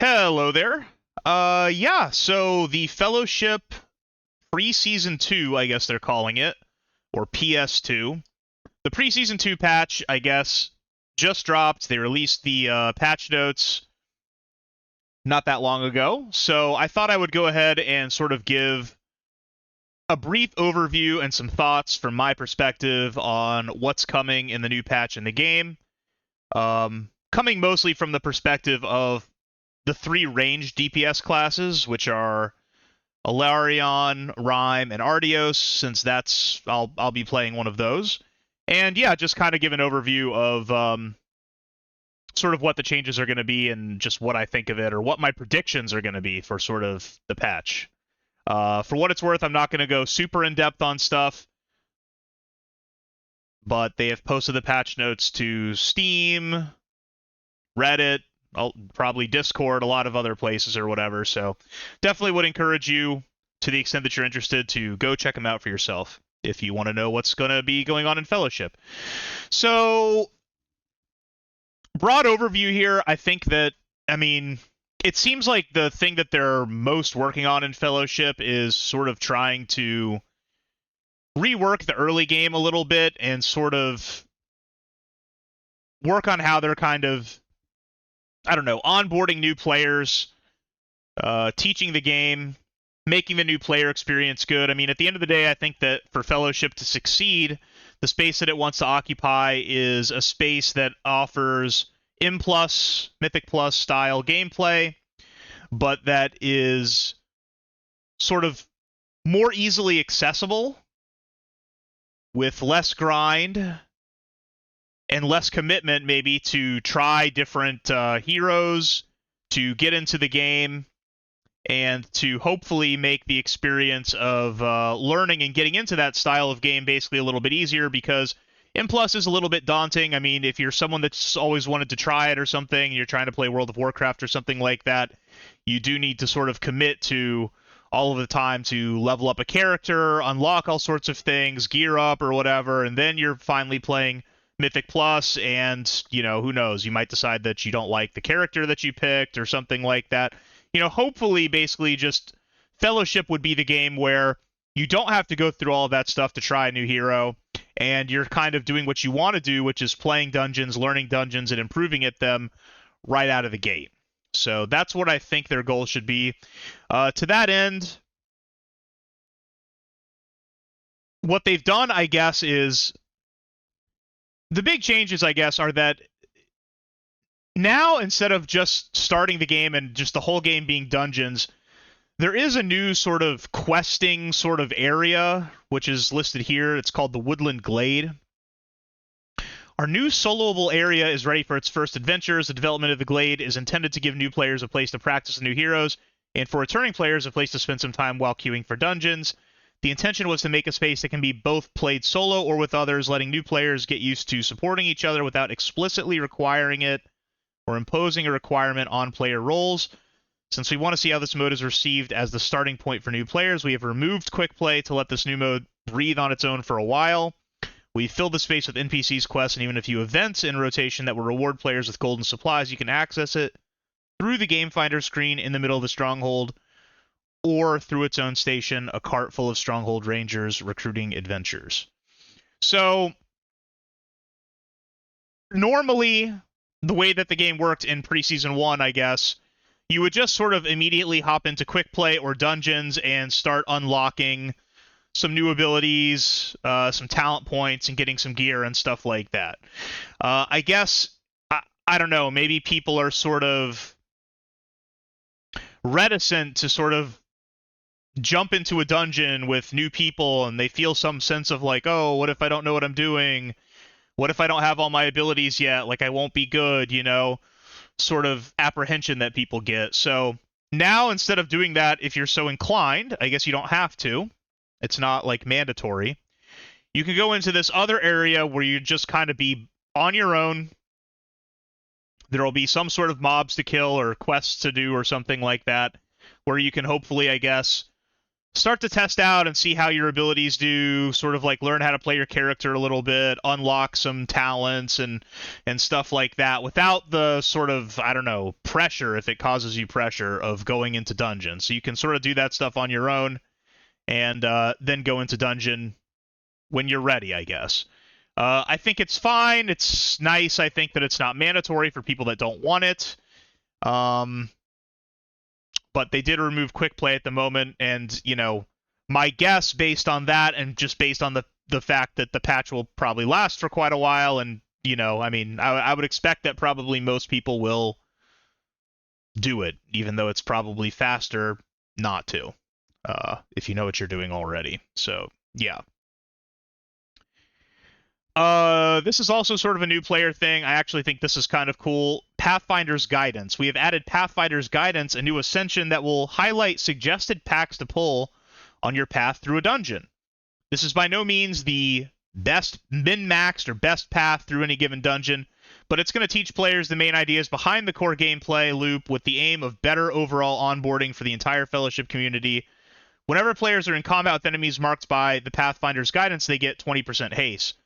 Hello there. Yeah, so the Fellowship Preseason 2, I guess they're calling it, or PS2. The Preseason 2 patch, I guess, just dropped. They released the patch notes not that long ago, so I thought I would go ahead and sort of give a brief overview and some thoughts from my perspective on what's coming in the new patch in the game. Coming mostly from the perspective of the three ranged DPS classes, which are Elarion, Rime, and Ardeos, since I'll be playing one of those. And yeah, just kind of give an overview of sort of what the changes are going to be and just what I think of it, or what my predictions are going to be for sort of the patch. For what it's worth, I'm not going to go super in depth on stuff, but they have posted the patch notes to Steam, Reddit, probably Discord, a lot of other places or whatever. So definitely would encourage you, to the extent that you're interested, to go check them out for yourself if you want to know what's going to be going on in Fellowship. So, broad overview here, I think that, it seems like the thing that they're most working on in Fellowship is sort of trying to rework the early game a little bit and sort of work on how they're kind of, onboarding new players, teaching the game, making the new player experience good. At the end of the day, I think that for Fellowship to succeed, the space that it wants to occupy is a space that offers M+, Mythic Plus style gameplay, but that is sort of more easily accessible, with less grind and less commitment maybe to try different heroes, to get into the game, and to hopefully make the experience of learning and getting into that style of game basically a little bit easier, because M+ is a little bit daunting. If you're someone that's always wanted to try it or something, you're trying to play World of Warcraft or something like that, you do need to sort of commit to all of the time to level up a character, unlock all sorts of things, gear up or whatever, and then you're finally playing Mythic Plus, and, who knows, you might decide that you don't like the character that you picked or something like that. Hopefully, basically, just Fellowship would be the game where you don't have to go through all of that stuff to try a new hero, and you're kind of doing what you want to do, which is playing dungeons, learning dungeons, and improving at them right out of the gate. So that's what I think their goal should be. To that end, what they've done, I guess, is the big changes, I guess, are that now, instead of just starting the game and just the whole game being dungeons, there is a new sort of questing sort of area, which is listed here. It's called the Woodland Glade. Our new soloable area is ready for its first adventures. The development of the Glade is intended to give new players a place to practice new heroes, and for returning players a place to spend some time while queuing for dungeons. The intention was to make a space that can be both played solo or with others, letting new players get used to supporting each other without explicitly requiring it or imposing a requirement on player roles. Since we want to see how this mode is received as the starting point for new players, we have removed quick play to let this new mode breathe on its own for a while. We filled the space with NPCs, quests, and even a few events in rotation that will reward players with golden supplies. You can access it through the Game Finder screen in the middle of the Stronghold, or through its own station, a cart full of Stronghold Rangers recruiting adventures. So, normally, the way that the game worked in Preseason 1, I guess, you would just sort of immediately hop into quick play or dungeons and start unlocking some new abilities, some talent points, and getting some gear and stuff like that. I guess, I don't know, maybe people are sort of reticent to sort of jump into a dungeon with new people, and they feel some sense of like, oh, what if I don't know what I'm doing? What if I don't have all my abilities yet? Like, I won't be good, sort of apprehension that people get. So now, instead of doing that, if you're so inclined, I guess you don't have to. It's not like mandatory. You can go into this other area where you just kind of be on your own. There will be some sort of mobs to kill or quests to do or something like that, where you can hopefully, I guess, start to test out and see how your abilities do, sort of like learn how to play your character a little bit, unlock some talents and stuff like that without the sort of, I don't know, pressure, if it causes you pressure, of going into dungeon. So you can sort of do that stuff on your own and then go into dungeon when you're ready, I guess. I think it's fine. It's nice. I think that it's not mandatory for people that don't want it. But they did remove quick play at the moment, and my guess based on that, and just based on the fact that the patch will probably last for quite a while, and I would expect that probably most people will do it, even though it's probably faster not to, if you know what you're doing already. So yeah. This is also sort of a new player thing. I actually think this is kind of cool. Pathfinder's Guidance. We have added Pathfinder's Guidance, a new ascension that will highlight suggested packs to pull on your path through a dungeon. This is by no means the best min-maxed or best path through any given dungeon, but it's going to teach players the main ideas behind the core gameplay loop with the aim of better overall onboarding for the entire Fellowship community. Whenever players are in combat with enemies marked by the Pathfinder's Guidance, they get 20% haste.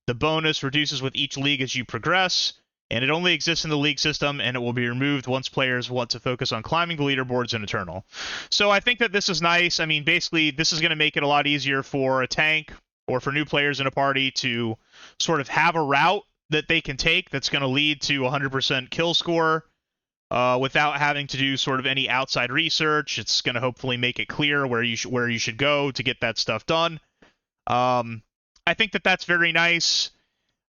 The bonus reduces with each league as you progress, and it only exists in the league system, and it will be removed once players want to focus on climbing the leaderboards in Eternal. So I think that this is nice. I mean, basically, this is going to make it a lot easier for a tank or for new players in a party to sort of have a route that they can take that's going to lead to 100% kill score without having to do sort of any outside research. It's going to hopefully make it clear where you should go to get that stuff done. I think that that's very nice.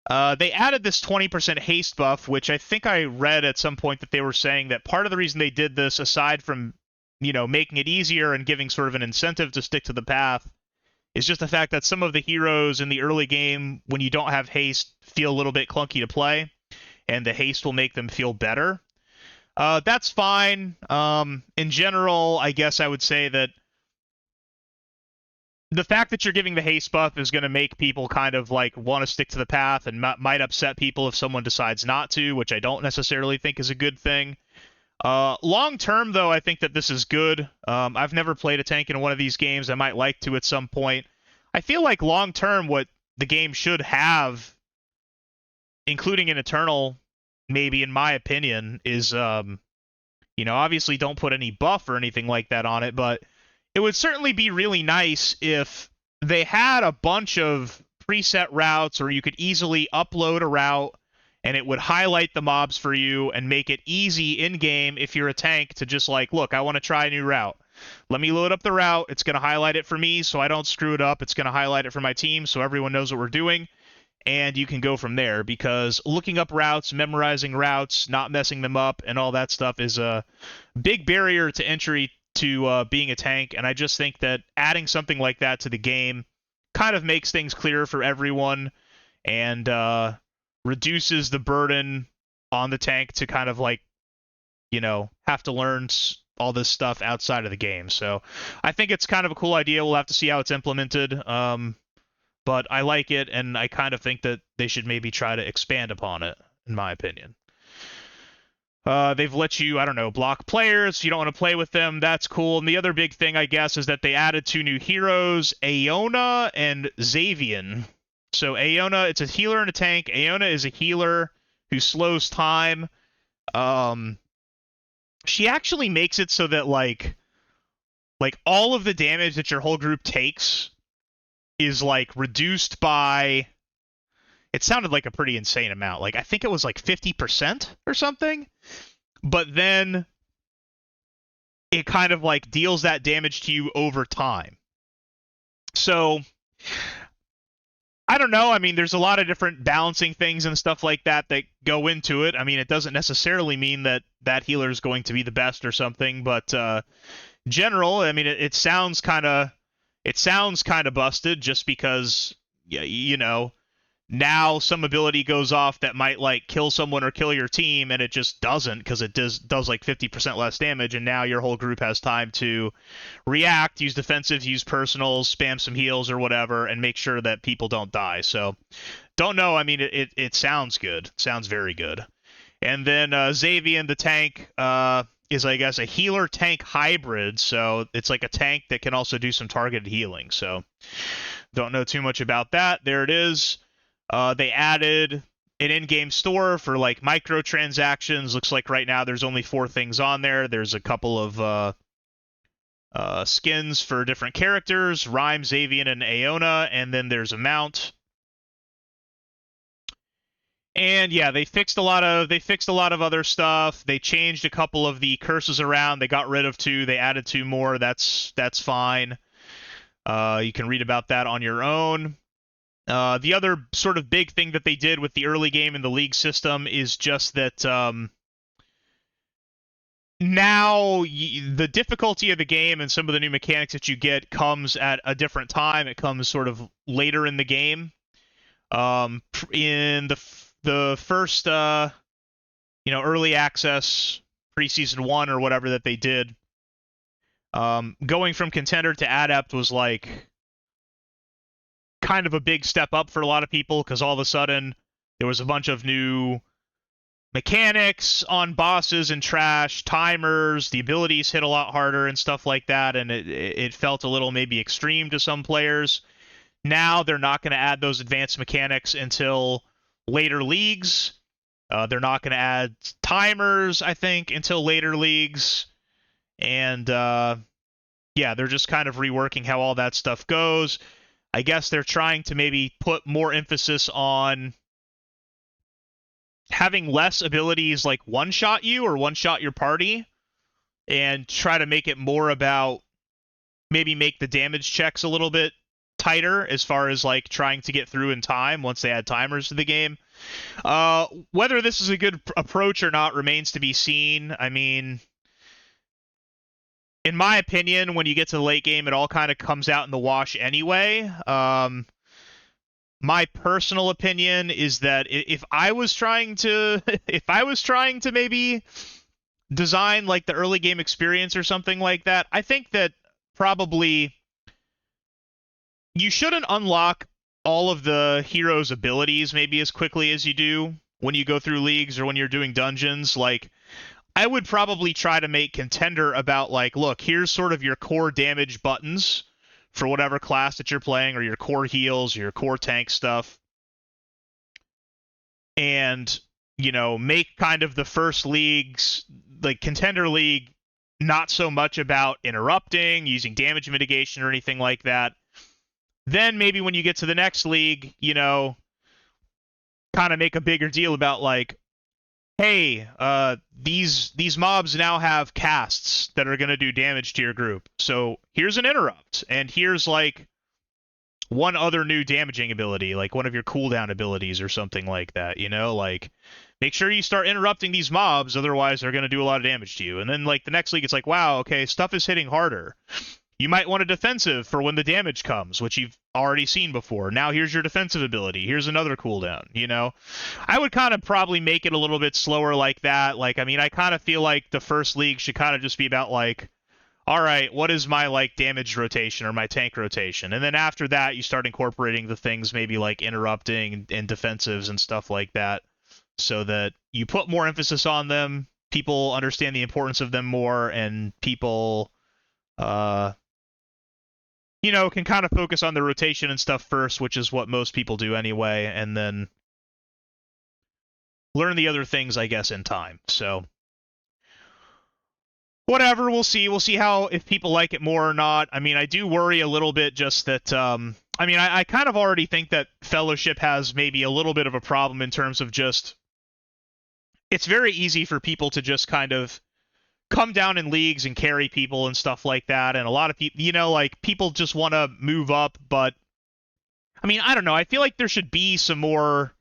They added this 20% haste buff, which I think I read at some point that they were saying that part of the reason they did this, aside from, making it easier and giving sort of an incentive to stick to the path, is just the fact that some of the heroes in the early game, when you don't have haste, feel a little bit clunky to play, and the haste will make them feel better. That's fine. In general, I guess I would say that the fact that you're giving the haste buff is going to make people kind of like want to stick to the path, and might upset people if someone decides not to, which I don't necessarily think is a good thing. Long term, though, I think that this is good. I've never played a tank in one of these games. I might like to at some point. I feel like long term, what the game should have, including in Eternal, maybe in my opinion, is obviously don't put any buff or anything like that on it, but it would certainly be really nice if they had a bunch of preset routes, or you could easily upload a route and it would highlight the mobs for you and make it easy in-game if you're a tank to just like, look, I want to try a new route. Let me load up the route. It's going to highlight it for me so I don't screw it up. It's going to highlight it for my team so everyone knows what we're doing. And you can go from there, because looking up routes, memorizing routes, not messing them up, and all that stuff is a big barrier to entry to being a tank, and I just think that adding something like that to the game kind of makes things clearer for everyone, and reduces the burden on the tank to kind of like, have to learn all this stuff outside of the game. So I think it's kind of a cool idea. We'll have to see how it's implemented, but I like it, and I kind of think that they should maybe try to expand upon it, in my opinion. They've let you, I don't know, block players if you don't want to play with them. That's cool. And the other big thing, I guess, is that they added 2 new heroes, Aeona and Xavian. So Aeona, it's a healer and a tank. Aeona is a healer who slows time. She actually makes it so that like all of the damage that your whole group takes is like reduced by, it sounded like a pretty insane amount. Like, I think it was like 50% or something. But then it kind of like deals that damage to you over time. So, I don't know. I mean, there's a lot of different balancing things and stuff like that go into it. I mean, it doesn't necessarily mean that that healer is going to be the best or something, but general, I mean, it sounds kind of busted, just because, now some ability goes off that might like kill someone or kill your team, and it just doesn't, because it does like 50% less damage, and now your whole group has time to react, use defensives, use personals, spam some heals or whatever, and make sure that people don't die. So, don't know. I mean, it sounds good. It sounds very good. And then Xavian, the tank, is, I guess, a healer tank hybrid. So it's like a tank that can also do some targeted healing. So don't know too much about that. There it is. They added an in-game store for like microtransactions. Looks like right now there's only 4 things on there. There's a couple of skins for different characters, Rime, Xavian, and Aona, and then there's a mount. And yeah, they fixed a lot of other stuff. They changed a couple of the curses around. They got rid of 2. They added 2 more. That's fine. You can read about that on your own. The other sort of big thing that they did with the early game in the league system is just that now the difficulty of the game and some of the new mechanics that you get comes at a different time. It comes sort of later in the game. In the first early access preseason 1 or whatever that they did, going from contender to adept was like kind of a big step up for a lot of people, because all of a sudden there was a bunch of new mechanics on bosses and trash, timers, the abilities hit a lot harder and stuff like that, and it felt a little maybe extreme to some players. Now they're not going to add those advanced mechanics until later leagues. They're not going to add timers, I think, until later leagues. And yeah, they're just kind of reworking how all that stuff goes. I guess they're trying to maybe put more emphasis on having less abilities like one-shot you or one-shot your party, and try to make it more about maybe make the damage checks a little bit tighter as far as like trying to get through in time once they add timers to the game. Whether this is a good approach or not remains to be seen. I mean, in my opinion, when you get to the late game, it all kind of comes out in the wash anyway. My personal opinion is that if I was trying to maybe design like the early game experience or something like that, I think that probably you shouldn't unlock all of the hero's abilities maybe as quickly as you do when you go through leagues or when you're doing dungeons. Like, I would probably try to make contender about like, look, here's sort of your core damage buttons for whatever class that you're playing, or your core heals, or your core tank stuff. And, make kind of the first leagues, like contender league, not so much about interrupting, using damage mitigation or anything like that. Then maybe when you get to the next league, kind of make a bigger deal about like, hey, these mobs now have casts that are going to do damage to your group. So here's an interrupt, and here's like one other new damaging ability, like one of your cooldown abilities or something like that, like make sure you start interrupting these mobs, otherwise they're going to do a lot of damage to you. And then like the next league, it's like, wow, okay, stuff is hitting harder. You might want a defensive for when the damage comes, which you've already seen before. Now here's your defensive ability. Here's another cooldown, I would kind of probably make it a little bit slower like that. Like, I mean, I kind of feel like the first league should kind of just be about like, all right, what is my like damage rotation or my tank rotation? And then after that, you start incorporating the things maybe like interrupting and defensives and stuff like that, so that you put more emphasis on them, people understand the importance of them more, and people can kind of focus on the rotation and stuff first, which is what most people do anyway, and then learn the other things, I guess, in time. So whatever, we'll see. We'll see if people like it more or not. I mean, I do worry a little bit just that, I kind of already think that Fellowship has maybe a little bit of a problem in terms of just, it's very easy for people to just kind of come down in leagues and carry people and stuff like that. And a lot of people, like people just want to move up. But I mean, I don't know. I feel like there should be some more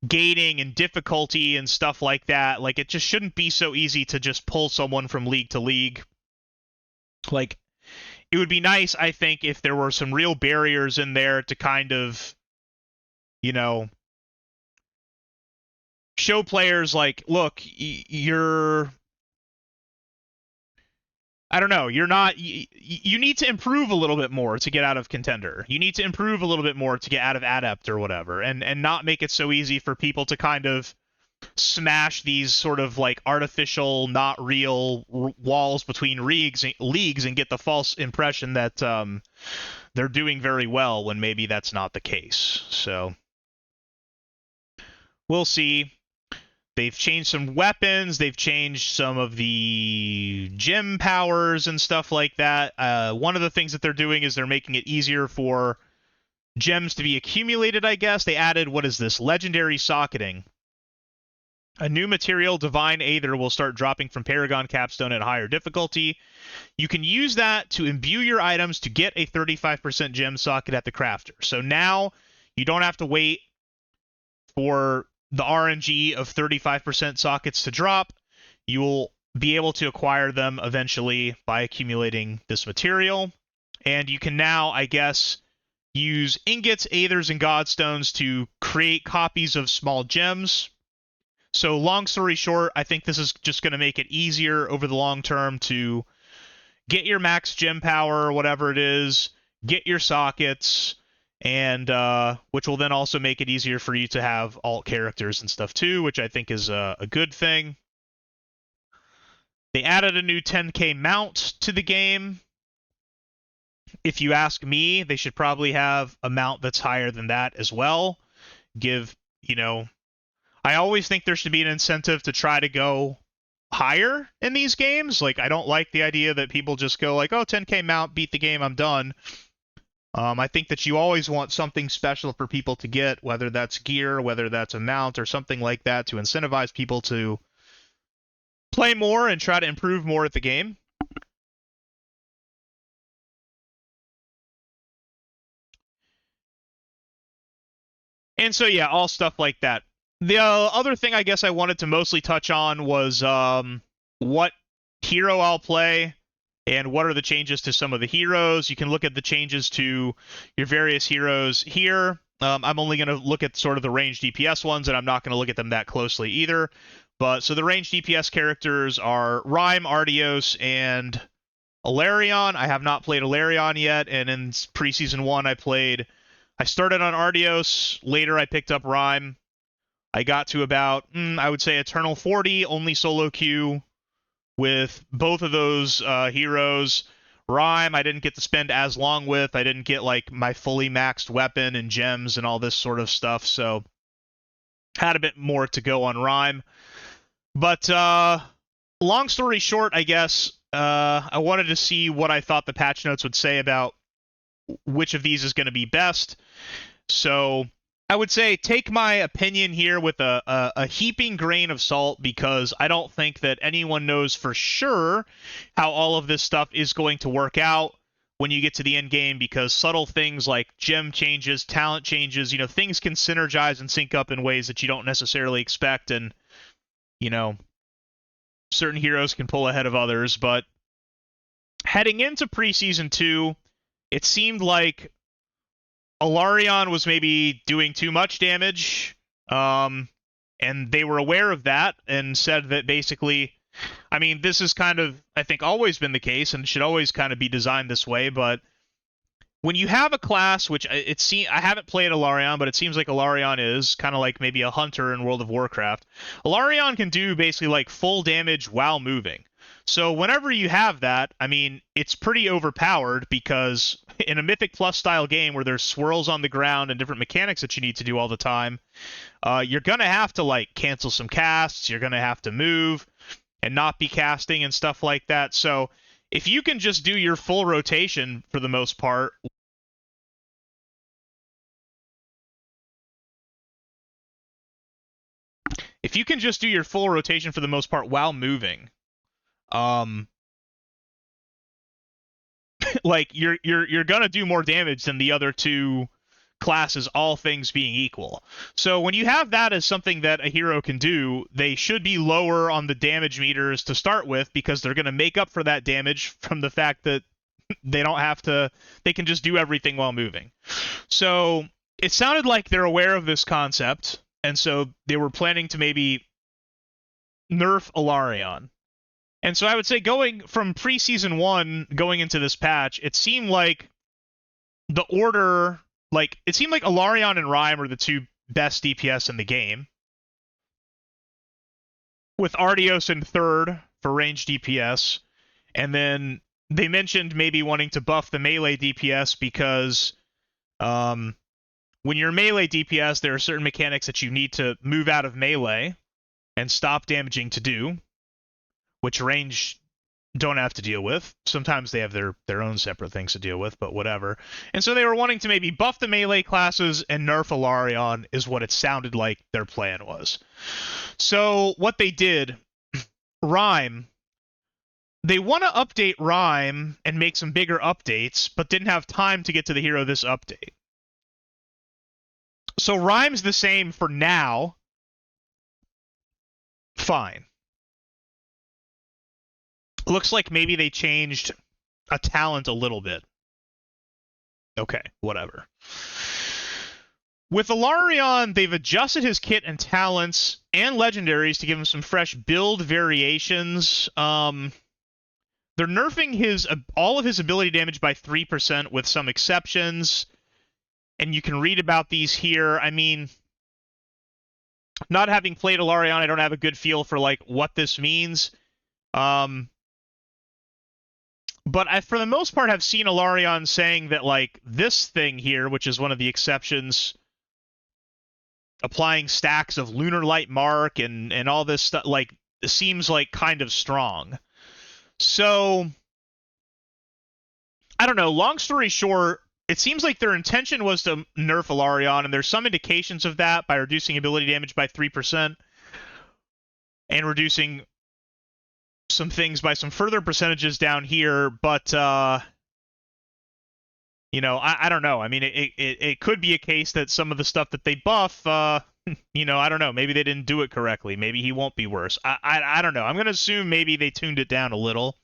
gating and difficulty and stuff like that. Like, it just shouldn't be so easy to just pull someone from league to league. Like, it would be nice, I think, if there were some real barriers in there to kind of, show players like, look, I don't know, you need to improve a little bit more to get out of contender. You need to improve a little bit more to get out of adept or whatever, and not make it so easy for people to kind of smash these sort of like artificial, not real walls between leagues and get the false impression that they're doing very well when maybe that's not the case. So we'll see. They've changed some weapons. They've changed some of the gem powers and stuff like that. One of the things that they're doing is they're making it easier for gems to be accumulated, I guess. They added, what is this? Legendary socketing. A new material, Divine Aether, will start dropping from Paragon Capstone at higher difficulty. You can use that to imbue your items to get a 35% gem socket at the crafter. So now you don't have to wait for the RNG of 35% sockets to drop. You will be able to acquire them eventually by accumulating this material. And you can now, I guess, use ingots, aethers, and godstones to create copies of small gems. So long story short, I think this is just going to make it easier over the long term to get your max gem power, whatever it is, get your sockets, and which will then also make it easier for you to have alt characters and stuff too, which I think is a good thing. They added a new 10k mount to the game. If you ask me, they should probably have a mount that's higher than that as well. I always think there should be an incentive to try to go higher in these games. Like, I don't like the idea that people just go like, oh, 10k mount, beat the game, I'm done. I think that you always want something special for people to get, whether that's gear, whether that's a mount, or something like that to incentivize people to play more and try to improve more at the game. And so, yeah, all stuff like that. The other thing I guess I wanted to mostly touch on was what hero I'll play and what are the changes to some of the heroes. You can look at the changes to your various heroes here. I'm only going to look at sort of the ranged DPS ones, and I'm not going to look at them that closely either. But so the ranged DPS characters are Rime, Ardeos, and Elarion. I have not played Elarion yet, and in Preseason 1 I started on Ardeos. Later I picked up Rime. I got to about, I would say, Eternal 40, only solo queue with both of those heroes. Rime, I didn't get to spend as long with. I didn't get, like, my fully maxed weapon and gems and all this sort of stuff, so had a bit more to go on Rime. But long story short, I guess, I wanted to see what I thought the patch notes would say about which of these is going to be best. So I would say take my opinion here with a heaping grain of salt, because I don't think that anyone knows for sure how all of this stuff is going to work out when you get to the end game, because subtle things like gem changes, talent changes, things can synergize and sync up in ways that you don't necessarily expect, and, certain heroes can pull ahead of others. But heading into Preseason 2, it seemed like Elarion was maybe doing too much damage, and they were aware of that and said that basically, I mean, this is kind of, I think, always been the case and should always kind of be designed this way, but when you have a class, which I haven't played Elarion, but it seems like Elarion is kind of like maybe a hunter in World of Warcraft. Elarion can do basically like full damage while moving. So whenever you have that, I mean, it's pretty overpowered, because in a Mythic Plus style game where there's swirls on the ground and different mechanics that you need to do all the time, you're going to have to, like, cancel some casts, you're going to have to move and not be casting and stuff like that. So if you can just do your full rotation for the most part, while moving, like you're gonna do more damage than the other two classes, all things being equal. So when you have that as something that a hero can do, they should be lower on the damage meters to start with, because they're gonna make up for that damage from the fact that they can just do everything while moving. So it sounded like they're aware of this concept, and so they were planning to maybe nerf Elarion. And so I would say, going from Preseason 1 going into this patch, it seemed like Elarion and Rime are the two best DPS in the game. with Ardeos in third for range DPS. And then they mentioned maybe wanting to buff the melee DPS because when you're melee DPS, there are certain mechanics that you need to move out of melee and stop damaging to do, which range don't have to deal with. Sometimes they have their own separate things to deal with, but whatever. And so they were wanting to maybe buff the melee classes and nerf Elarion is what it sounded like their plan was. So what they did, Rime, they want to update Rime and make some bigger updates, but didn't have time to get to the hero this update. So Rime's the same for now. Fine. Looks like maybe they changed a talent a little bit. Okay, whatever. With Elarion, they've adjusted his kit and talents and legendaries to give him some fresh build variations. They're nerfing all of his ability damage by 3% with some exceptions. And you can read about these here. I mean, not having played Elarion, I don't have a good feel for like what this means. But I, for the most part, have seen Elarion saying that, like, this thing here, which is one of the exceptions, applying stacks of Lunar Light Mark and all this stuff, like, seems, like, kind of strong. So, I don't know. Long story short, it seems like their intention was to nerf Elarion, and there's some indications of that by reducing ability damage by 3% and reducing some things by some further percentages down here, but you know, I don't know. I mean, it could be a case that some of the stuff that they buff, you know, I don't know. Maybe they didn't do it correctly. Maybe he won't be worse. I don't know. I'm gonna assume maybe they tuned it down a little,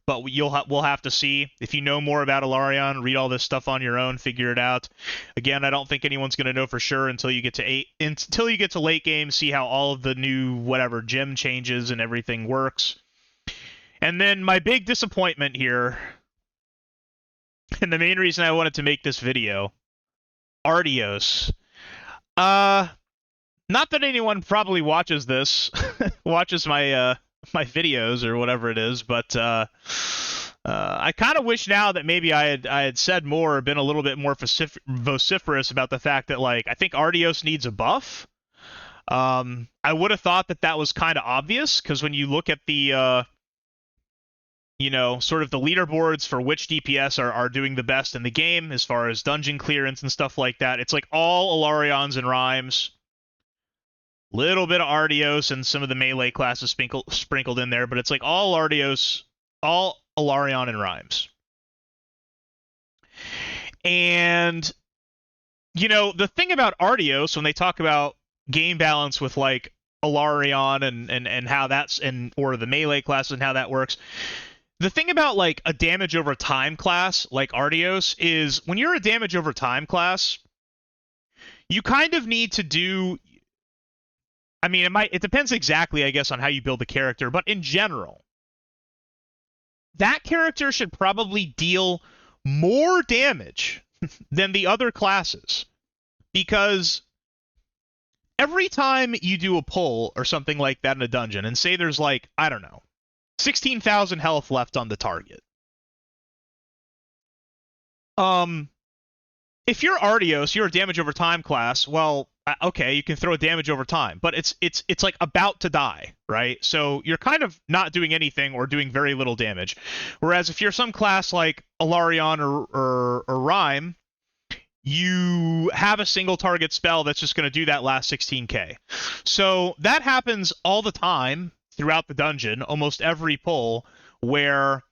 but we'll have to see. If you know more about Elarion, read all this stuff on your own, figure it out. Again, I don't think anyone's gonna know for sure until you get to late game, see how all of the new whatever gem changes and everything works. And then my big disappointment here, and the main reason I wanted to make this video, Ardeos. Not that anyone probably watches this, watches my my videos or whatever it is, but I kind of wish now that maybe I had said more or been a little bit more vociferous about the fact that, like, I think Ardeos needs a buff. I would have thought that was kind of obvious, because when you look at the you know, sort of the leaderboards for which DPS are doing the best in the game as far as dungeon clearance and stuff like that. It's like all Elarions and Rimes, little bit of Ardeos and some of the melee classes sprinkled in there, but it's like all Ardeos, all Elarion and Rimes. And, you know, the thing about Ardeos, when they talk about game balance with, like, Elarion and how that's, or the melee class and how that works, the thing about, like, a damage over time class like Ardeos is when you're a damage over time class, you kind of need to do, I mean, it depends exactly, I guess, on how you build the character, but in general, that character should probably deal more damage than the other classes, because every time you do a pull or something like that in a dungeon, and say there's, like, I don't know, 16,000 health left on the target. If you're Ardeos, you're a damage over time class, well, okay, you can throw damage over time, but it's like about to die, right? So you're kind of not doing anything or doing very little damage. Whereas if you're some class like Elarion or Rime, you have a single target spell that's just going to do that last 16k. So that happens all the time throughout the dungeon, almost every pull, where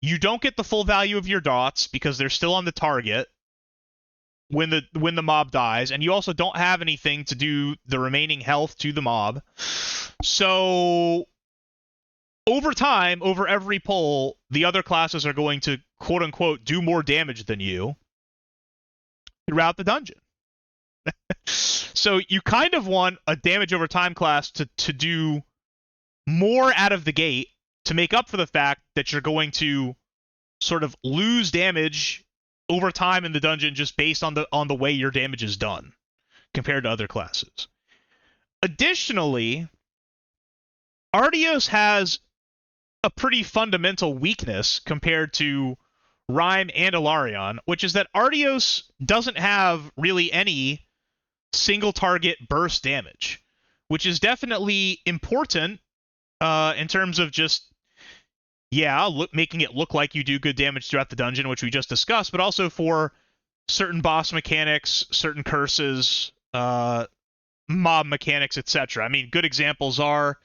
you don't get the full value of your dots because they're still on the target when the mob dies, and you also don't have anything to do the remaining health to the mob. So over time, over every pull, the other classes are going to quote unquote do more damage than you throughout the dungeon. So you kind of want a damage over time class to do more out of the gate to make up for the fact that you're going to sort of lose damage over time in the dungeon just based on the way your damage is done compared to other classes. Additionally, Ardeos has a pretty fundamental weakness compared to Rime and Elarion, which is that Ardeos doesn't have really any single target burst damage, which is definitely important in terms of just, making it look like you do good damage throughout the dungeon, which we just discussed, but also for certain boss mechanics, certain curses, mob mechanics, etc. I mean, good examples are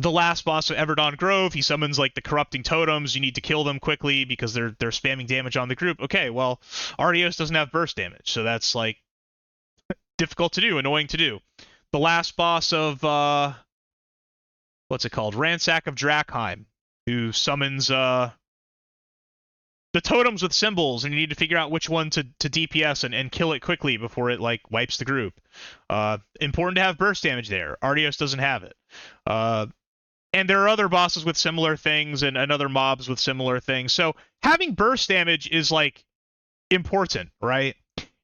the last boss of Everdawn Grove. He summons like the corrupting totems. You need to kill them quickly because they're spamming damage on the group. Okay, well, Ardeos doesn't have burst damage, so that's like difficult to do, annoying to do. The last boss of what's it called? Ransack of Drakheim, who summons the totems with symbols, and you need to figure out which one to DPS and kill it quickly before it like wipes the group. Important to have burst damage there. Ardeos doesn't have it. And there are other bosses with similar things and other mobs with similar things. So having burst damage is like important, right?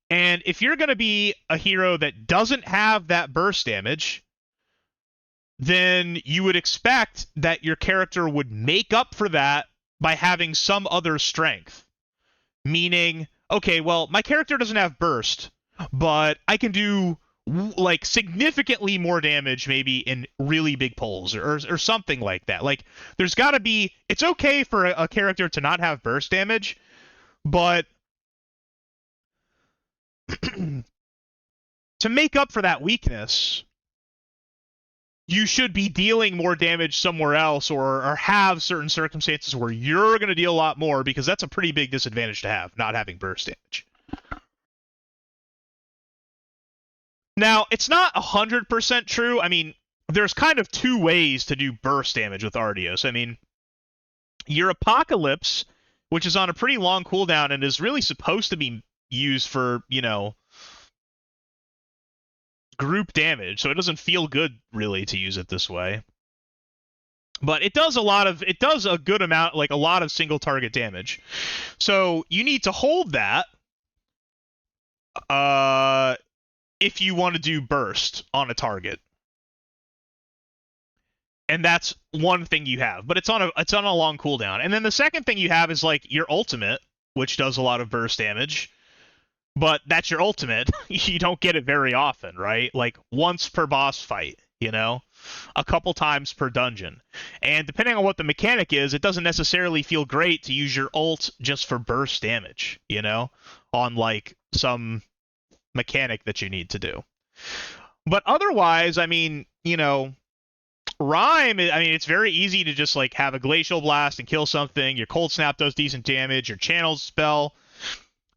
And if you're going to be a hero that doesn't have that burst damage, then you would expect that your character would make up for that by having some other strength. Meaning, okay, well, my character doesn't have burst, but I can do like significantly more damage maybe in really big pulls or something like that. Like there's got to be, it's okay for a character to not have burst damage, but to make up for that weakness, you should be dealing more damage somewhere else or have certain circumstances where you're going to deal a lot more, because that's a pretty big disadvantage to have, not having burst damage. Now, it's not 100% true. I mean, there's kind of two ways to do burst damage with Ardeos. I mean, your Apocalypse, which is on a pretty long cooldown and is really supposed to be used for, you know, group damage, so it doesn't feel good really to use it this way. But it does a good amount, like a lot of single target damage. So you need to hold that if you want to do burst on a target. And that's one thing you have, but it's on a long cooldown. And then the second thing you have is like your ultimate, which does a lot of burst damage. But that's your ultimate. You don't get it very often, right? Like once per boss fight, you know? A couple times per dungeon. And depending on what the mechanic is, it doesn't necessarily feel great to use your ult just for burst damage, you know? On like some mechanic that you need to do. But otherwise, I mean, you know, Rime, I mean, it's very easy to just like have a Glacial Blast and kill something. Your Cold Snap does decent damage. Your Channels spell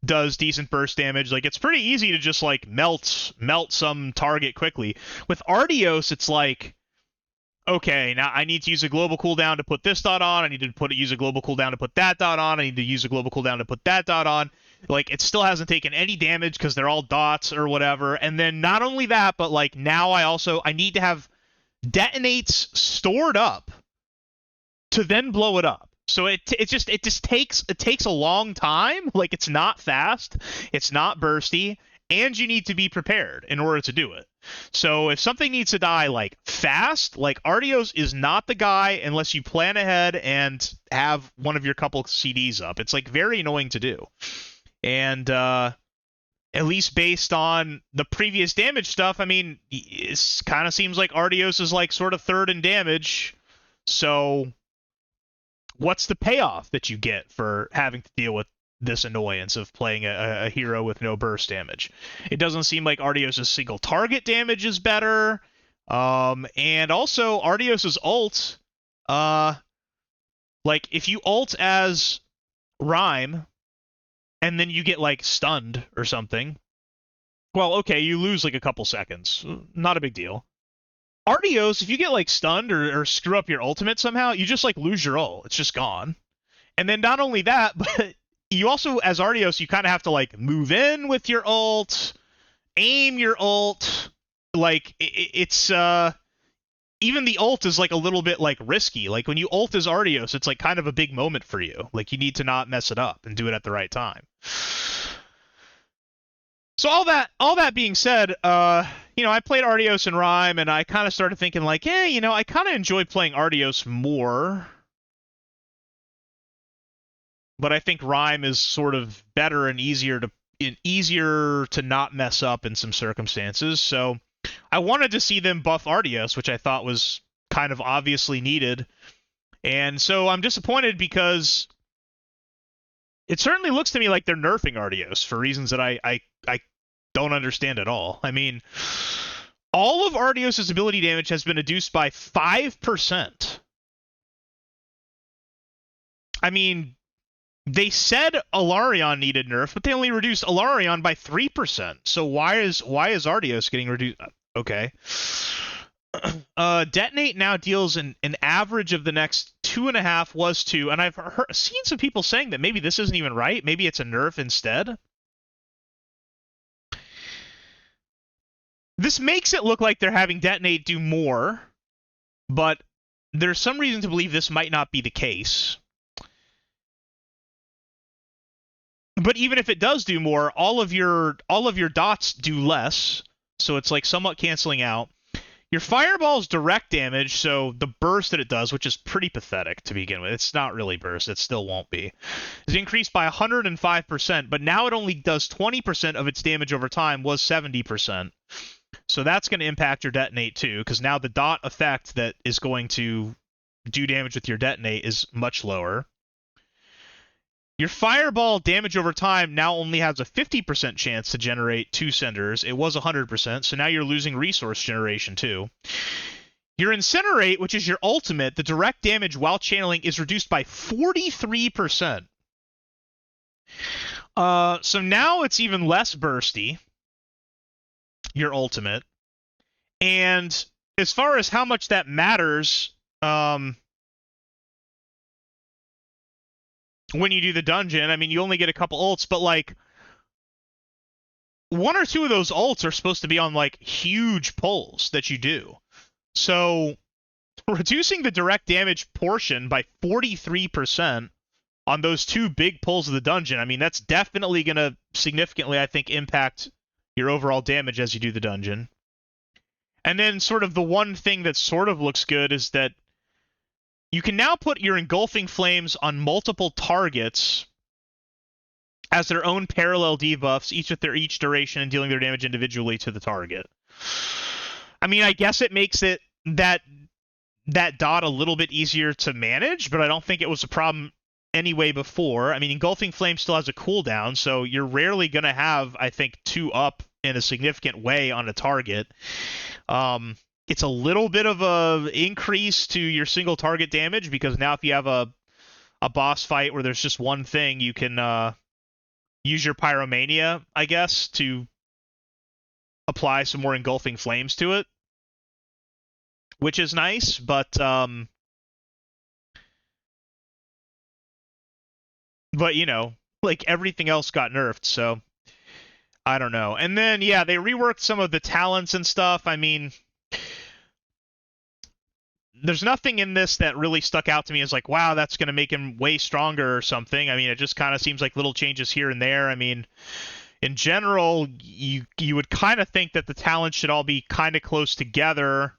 does decent burst damage. Like, it's pretty easy to just like melt some target quickly. With Ardeos, it's like, okay, now I need to use a global cooldown to put this dot on. I need to use a global cooldown to put that dot on. I need to use a global cooldown to put that dot on. Like, it still hasn't taken any damage because they're all dots or whatever. And then not only that, but like now I need to have detonates stored up to then blow it up. So it takes a long time. Like, it's not fast, it's not bursty, and you need to be prepared in order to do it. So if something needs to die like fast, like Ardeos is not the guy unless you plan ahead and have one of your couple CDs up. It's like very annoying to do. And at least based on the previous damage stuff, I mean, it kind of seems like Ardeos is like sort of third in damage. So what's the payoff that you get for having to deal with this annoyance of playing a hero with no burst damage? It doesn't seem like Ardeos' single target damage is better. And also Ardeos' ult, like if you ult as Rime and then you get like stunned or something, well, okay, you lose like a couple seconds. Not a big deal. Ardeos, if you get like stunned or screw up your ultimate somehow, you just like lose your ult. It's just gone. And then not only that, but you also, as Ardeos, you kind of have to like move in with your ult, aim your ult. Like it's even the ult is like a little bit like risky. Like when you ult as Ardeos, it's like kind of a big moment for you. Like you need to not mess it up and do it at the right time. So all that being said, I played Ardeos and Rime, and I kind of started thinking like, hey, I kind of enjoy playing Ardeos more, but I think Rime is sort of better and easier to not mess up in some circumstances. So I wanted to see them buff Ardeos, which I thought was kind of obviously needed. And so I'm disappointed because it certainly looks to me like they're nerfing Ardeos for reasons that I don't understand at all. I mean, all of Ardeos' ability damage has been reduced by 5%. I mean, they said Elarion needed nerf, but they only reduced Elarion by 3%. So why is Ardeos getting reduced? Okay. Detonate now deals an average of the next 2.5 was 2, and I've seen some people saying that maybe this isn't even right. Maybe it's a nerf instead. This makes it look like they're having Detonate do more, but there's some reason to believe this might not be the case. But even if it does do more, all of your dots do less, so it's like somewhat canceling out. Your fireball's direct damage, so the burst that it does, which is pretty pathetic to begin with, it's not really burst, it still won't be, is increased by 105%, but now it only does 20% of its damage over time, was 70%. So that's going to impact your detonate too, because now the dot effect that is going to do damage with your detonate is much lower. Your fireball damage over time now only has a 50% chance to generate 2 cinders. It was 100%, so now you're losing resource generation too. Your incinerate, which is your ultimate, the direct damage while channeling is reduced by 43%. So now it's even less bursty, your ultimate. And as far as how much that matters, when you do the dungeon, I mean, you only get a couple ults, but like 1 or 2 of those ults are supposed to be on like huge pulls that you do. So reducing the direct damage portion by 43% on those 2 big pulls of the dungeon, I mean, that's definitely going to significantly, I think, impact your overall damage as you do the dungeon. And then sort of the one thing that sort of looks good is that you can now put your engulfing flames on multiple targets as their own parallel debuffs, each with their duration and dealing their damage individually to the target. I mean, I guess it makes it that dot a little bit easier to manage, but I don't think it was a problem anyway before. I mean, engulfing flame still has a cooldown, so you're rarely going to have, I think, 2 up in a significant way on a target. It's a little bit of a increase to your single target damage, because now if you have a boss fight where there's just one thing, you can use your Pyromania, I guess, to apply some more engulfing flames to it, which is nice, but like everything else got nerfed, so I don't know. And then, yeah, they reworked some of the talents and stuff. I mean, there's nothing in this that really stuck out to me as like, wow, that's going to make him way stronger or something. I mean, it just kind of seems like little changes here and there. I mean, in general, you would kind of think that the talents should all be kind of close together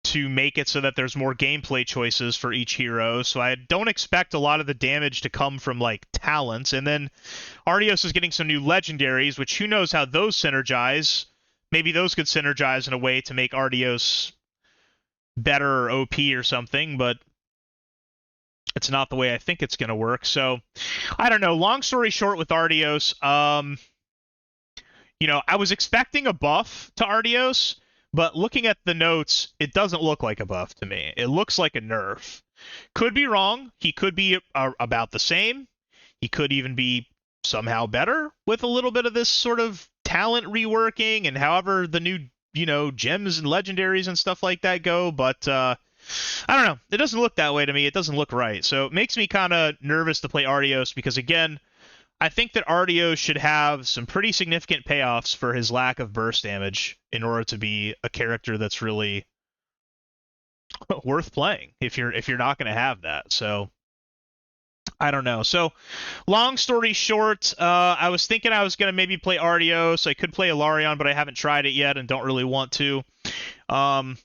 to make it so that there's more gameplay choices for each hero. So I don't expect a lot of the damage to come from like talents. And then Ardeos is getting some new legendaries, which who knows how those synergize. Maybe those could synergize in a way to make Ardeos better or OP or something, but it's not the way I think it's going to work. So I don't know. Long story short with Ardeos, I was expecting a buff to Ardeos, but looking at the notes, it doesn't look like a buff to me. It looks like a nerf. Could be wrong. He could be about the same. He could even be somehow better with a little bit of this sort of talent reworking and however the new gems and legendaries and stuff like that go, but I don't know. It doesn't look that way to me. It doesn't look right. So it makes me kind of nervous to play Ardeos because, again, I think that Ardeos should have some pretty significant payoffs for his lack of burst damage in order to be a character that's really worth playing if you're not going to have that. So I don't know. So, long story short, I was thinking I was going to maybe play Ardeos. I could play Elarion, but I haven't tried it yet and don't really want to. Um,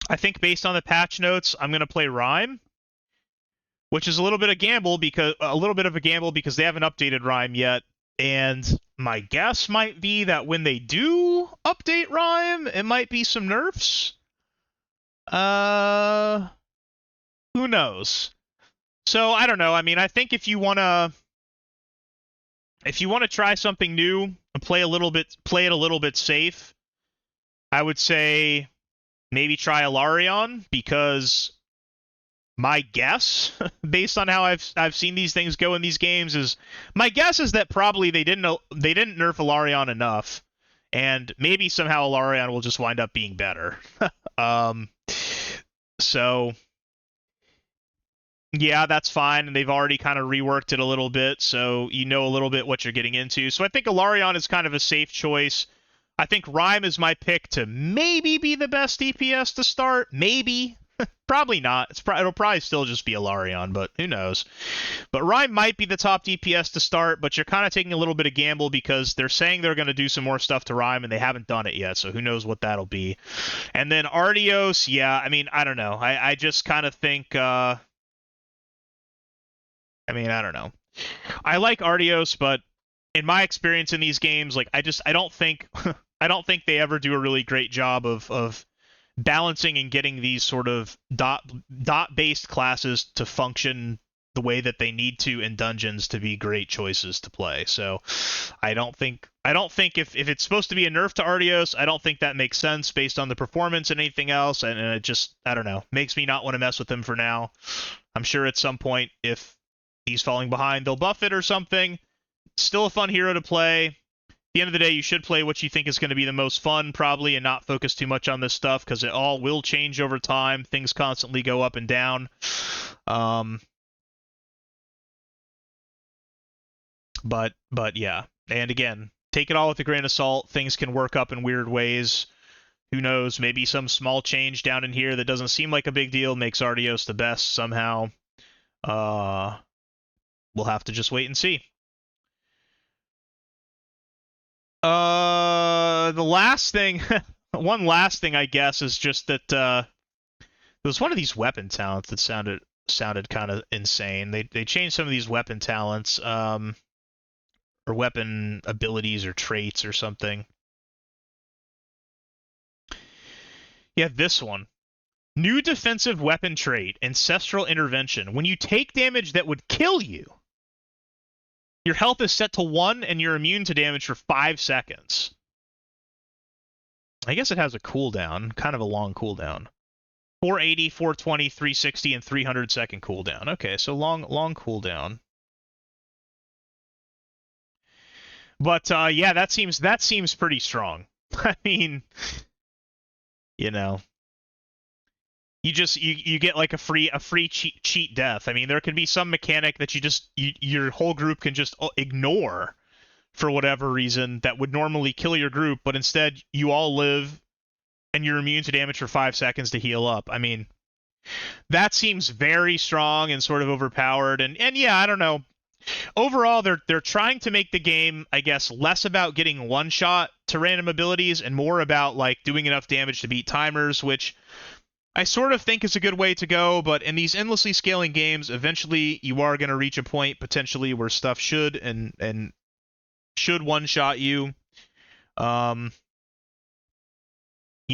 I think based on the patch notes, I'm going to play Rime, which is a little bit of a gamble because they haven't updated Rime yet. And my guess might be that when they do update Rime, it might be some nerfs. Who knows? So I don't know. I mean, I think if you wanna try something new and play it a little bit safe, I would say maybe try Elarion, because my guess, based on how I've seen these things go in these games, is my guess is that probably they didn't nerf Elarion enough, and maybe somehow Elarion will just wind up being better. So yeah, that's fine, and they've already kind of reworked it a little bit, so you know a little bit what you're getting into. So I think Elarion is kind of a safe choice. I think Rime is my pick to maybe be the best DPS to start. Maybe. Probably not. It'll probably still just be Elarion, but who knows. But Rime might be the top DPS to start, but you're kind of taking a little bit of gamble because they're saying they're going to do some more stuff to Rime, and they haven't done it yet, so who knows what that'll be. And then Ardeos, yeah, I mean, I don't know. I just kind of think... I don't know. I like Ardeos, but in my experience in these games, like I don't think I don't think they ever do a really great job of balancing and getting these sort of dot based classes to function the way that they need to in dungeons to be great choices to play. So I don't think if it's supposed to be a nerf to Ardeos, I don't think that makes sense based on the performance and anything else, and it just, I don't know, makes me not want to mess with them for now. I'm sure at some point, if he's falling behind, they'll buff it or something. Still a fun hero to play. At the end of the day, you should play what you think is going to be the most fun, probably, and not focus too much on this stuff, because it all will change over time. Things constantly go up and down. But yeah. And again, take it all with a grain of salt. Things can work up in weird ways. Who knows? Maybe some small change down in here that doesn't seem like a big deal makes Ardeos the best somehow. We'll have to just wait and see. The last thing, one last thing, I guess, is just that there was one of these weapon talents that sounded kind of insane. They changed some of these weapon talents, or weapon abilities or traits or something. Yeah, this one. New defensive weapon trait, Ancestral Intervention. When you take damage that would kill you, your health is set to 1 and you're immune to damage for 5 seconds. I guess it has a cooldown, kind of a long cooldown. 480, 420, 360, and 300 second cooldown. Okay, so long cooldown. But yeah, that seems pretty strong. I mean, you know, you get like a free cheat death. I mean, there can be some mechanic that your whole group can just ignore for whatever reason that would normally kill your group, but instead you all live and you're immune to damage for 5 seconds to heal up. I mean, that seems very strong and sort of overpowered. And yeah, I don't know. Overall, they're trying to make the game, I guess, less about getting one shot to random abilities and more about like doing enough damage to beat timers, which I sort of think is a good way to go, but in these endlessly scaling games, eventually you are going to reach a point potentially where stuff should and should one-shot you. You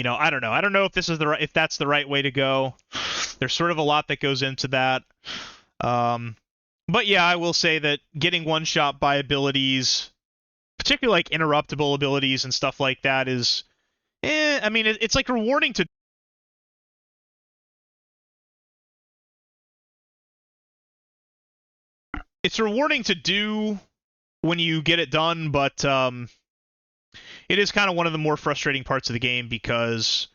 know, I don't know. I don't know if this is if that's the right way to go. There's sort of a lot that goes into that. But yeah, I will say that getting one-shot by abilities, particularly like interruptible abilities and stuff like that, is, I mean, it's like rewarding to. It's rewarding to do when you get it done, but it is kind of one of the more frustrating parts of the game because,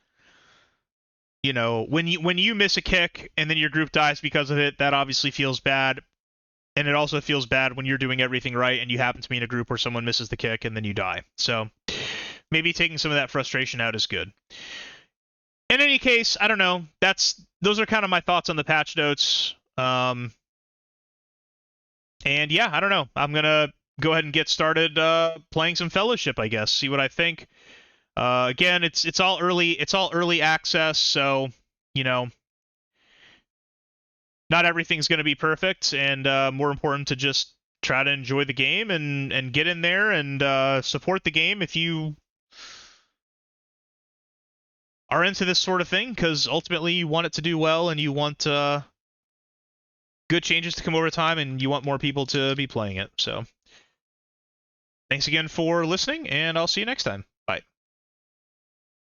you know, when you miss a kick and then your group dies because of it, that obviously feels bad. And it also feels bad when you're doing everything right and you happen to be in a group where someone misses the kick and then you die. So maybe taking some of that frustration out is good. In any case, I don't know. Those are kind of my thoughts on the patch notes. And yeah, I don't know. I'm gonna go ahead and get started playing some Fellowship, I guess. See what I think. Again, it's all early. It's all early access, so you know, not everything's gonna be perfect, and more important to just try to enjoy the game and get in there and support the game if you are into this sort of thing, because ultimately you want it to do well and you want good changes to come over time and you want more people to be playing it. So thanks again for listening, and I'll see you next time.